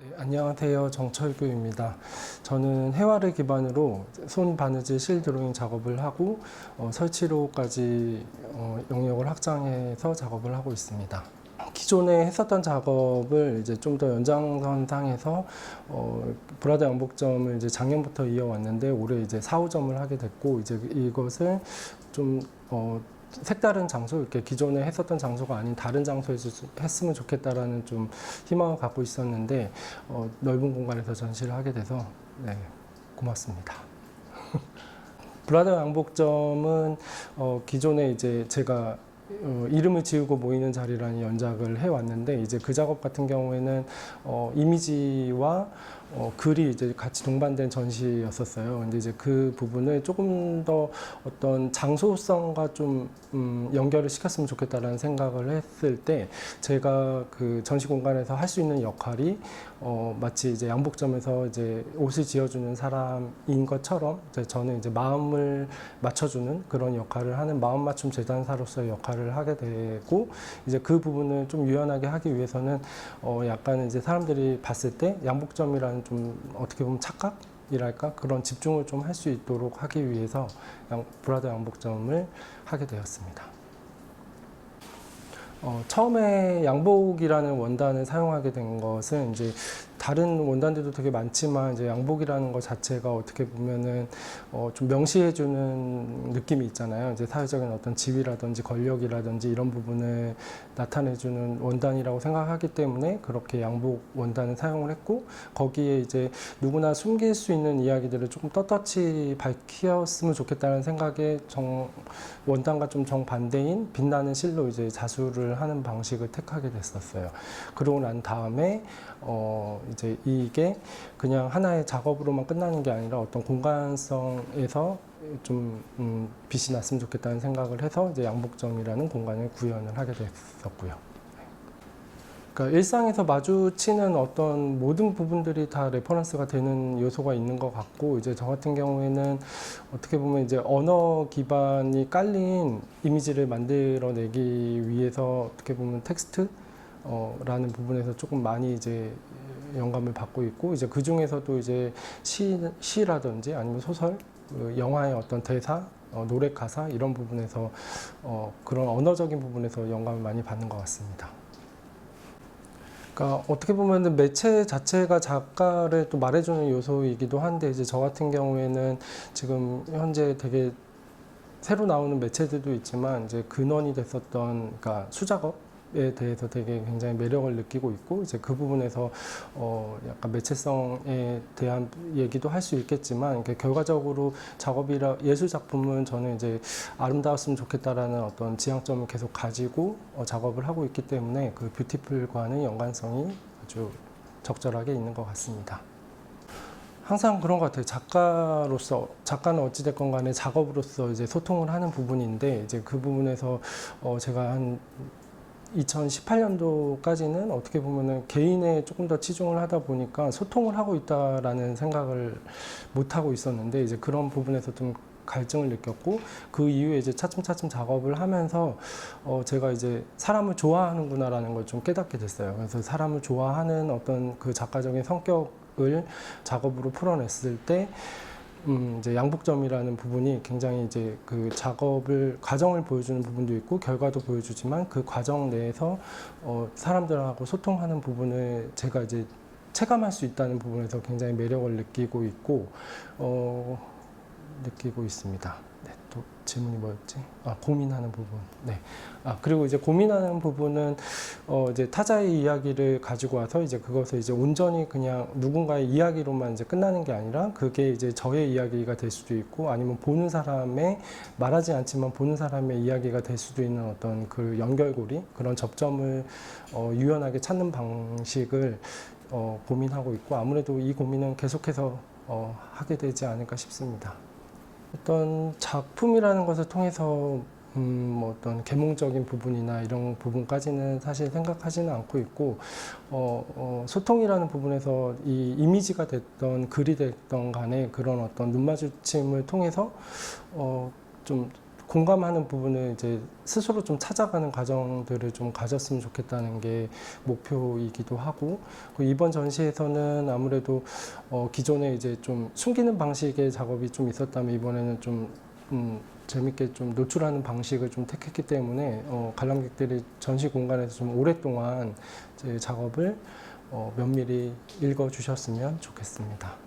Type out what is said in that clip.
네, 안녕하세요. 정철규입니다. 저는 해와를 기반으로 손 바느질 실 드로잉 작업을 하고 설치로까지 영역을 확장해서 작업을 하고 있습니다. 기존에 했었던 작업을 이제 좀 더 연장선상에서 브라더 양복점을 이제 작년부터 이어왔는데 올해 이제 4, 5점을 하게 됐고 이제 이것을 좀 색다른 장소, 이렇게 기존에 했었던 장소가 아닌 다른 장소에서 했으면 좋겠다라는 좀 희망을 갖고 있었는데 넓은 공간에서 전시를 하게 돼서 네, 고맙습니다. 브라더 양복점은 기존에 이제 제가 이름을 지우고 모이는 자리라는 연작을 해왔는데 이제 그 작업 같은 경우에는 이미지와 글이 이제 같이 동반된 전시였었어요. 근데 이제 그 부분을 조금 더 어떤 장소성과 좀 연결을 시켰으면 좋겠다라는 생각을 했을 때 제가 그 전시 공간에서 할 수 있는 역할이 마치 이제 양복점에서 이제 옷을 지어주는 사람인 것처럼 저는 이제 마음을 맞춰주는 그런 역할을 하는 마음 맞춤 재단사로서의 역할을 하게 되고 이제 그 부분을 좀 유연하게 하기 위해서는 약간 이제 사람들이 봤을 때 양복점이라는 좀 어떻게 보면 착각이랄까 그런 집중을 좀 할 수 있도록 하기 위해서 브라더 양복점을 하게 되었습니다. 처음에 양복이라는 원단을 사용하게 된 것은 이제 다른 원단들도 되게 많지만 이제 양복이라는 것 자체가 어떻게 보면은 좀 명시해주는 느낌이 있잖아요. 이제 사회적인 어떤 지위라든지 권력이라든지 이런 부분을 나타내주는 원단이라고 생각하기 때문에 그렇게 양복 원단을 사용을 했고 거기에 이제 누구나 숨길 수 있는 이야기들을 조금 떳떳이 밝혔으면 좋겠다는 생각에 원단과 좀 정반대인 빛나는 실로 이제 자수를 하는 방식을 택하게 됐었어요. 그러고 난 다음에 이제 이게 그냥 하나의 작업으로만 끝나는 게 아니라 어떤 공간성에서 좀 빛이 났으면 좋겠다는 생각을 해서 이제 양복점이라는 공간을 구현을 하게 됐었고요. 그러니까 일상에서 마주치는 어떤 모든 부분들이 다 레퍼런스가 되는 요소가 있는 것 같고 이제 저 같은 경우에는 어떻게 보면 이제 언어 기반이 깔린 이미지를 만들어내기 위해서 어떻게 보면 텍스트 라는 부분에서 조금 많이 이제 영감을 받고 있고 이제 그 중에서도 이제 시라든지 아니면 소설, 영화의 어떤 대사, 노래 가사 이런 부분에서 그런 언어적인 부분에서 영감을 많이 받는 것 같습니다. 그러니까 어떻게 보면은 매체 자체가 작가를 또 말해주는 요소이기도 한데 이제 저 같은 경우에는 지금 현재 되게 새로 나오는 매체들도 있지만 이제 근원이 됐었던 그러니까 수작업에 대해서 되게 굉장히 매력을 느끼고 있고 이제 그 부분에서 약간 매체성에 대한 얘기도 할 수 있겠지만 결과적으로 작업이라 예술 작품은 저는 이제 아름다웠으면 좋겠다라는 어떤 지향점을 계속 가지고 작업을 하고 있기 때문에 그 뷰티풀과는 연관성이 아주 적절하게 있는 것 같습니다. 항상 그런 것 같아요. 작가는 어찌됐건 간에 작업으로서 이제 소통을 하는 부분인데, 이제 그 부분에서, 제가 한 2018년도까지는 어떻게 보면은 개인에 조금 더 치중을 하다 보니까 소통을 하고 있다라는 생각을 못 하고 있었는데, 이제 그런 부분에서 좀 갈증을 느꼈고, 그 이후에 이제 차츰차츰 작업을 하면서, 제가 이제 사람을 좋아하는구나라는 걸 좀 깨닫게 됐어요. 그래서 사람을 좋아하는 어떤 그 작가적인 성격을 작업으로 풀어냈을 때, 이제 양복점이라는 부분이 굉장히 이제 그 작업을 과정을 보여주는 부분도 있고 결과도 보여주지만 그 과정 내에서 사람들하고 소통하는 부분을 제가 이제 체감할 수 있다는 부분에서 굉장히 매력을 느끼고 있고 느끼고 있습니다. 네, 또 질문이 뭐였지? 고민하는 부분. 네. 그리고 이제 고민하는 부분은 이제 타자의 이야기를 가지고 와서 이제 그것을 이제 온전히 그냥 누군가의 이야기로만 이제 끝나는 게 아니라 그게 이제 저의 이야기가 될 수도 있고 아니면 보는 사람의 말하지 않지만 보는 사람의 이야기가 될 수도 있는 어떤 그 연결고리 그런 접점을 유연하게 찾는 방식을 고민하고 있고 아무래도 이 고민은 계속해서 하게 되지 않을까 싶습니다. 어떤 작품이라는 것을 통해서 뭐 어떤 계몽적인 부분이나 이런 부분까지는 사실 생각하지는 않고 있고 소통이라는 부분에서 이 이미지가 됐던 글이 됐던 간에 그런 어떤 눈 마주침을 통해서 좀 공감하는 부분을 이제 스스로 좀 찾아가는 과정들을 좀 가졌으면 좋겠다는 게 목표이기도 하고, 이번 전시에서는 아무래도 기존에 이제 좀 숨기는 방식의 작업이 좀 있었다면 이번에는 좀 재밌게 좀 노출하는 방식을 좀 택했기 때문에 관람객들이 전시 공간에서 좀 오랫동안 제 작업을 면밀히 읽어주셨으면 좋겠습니다.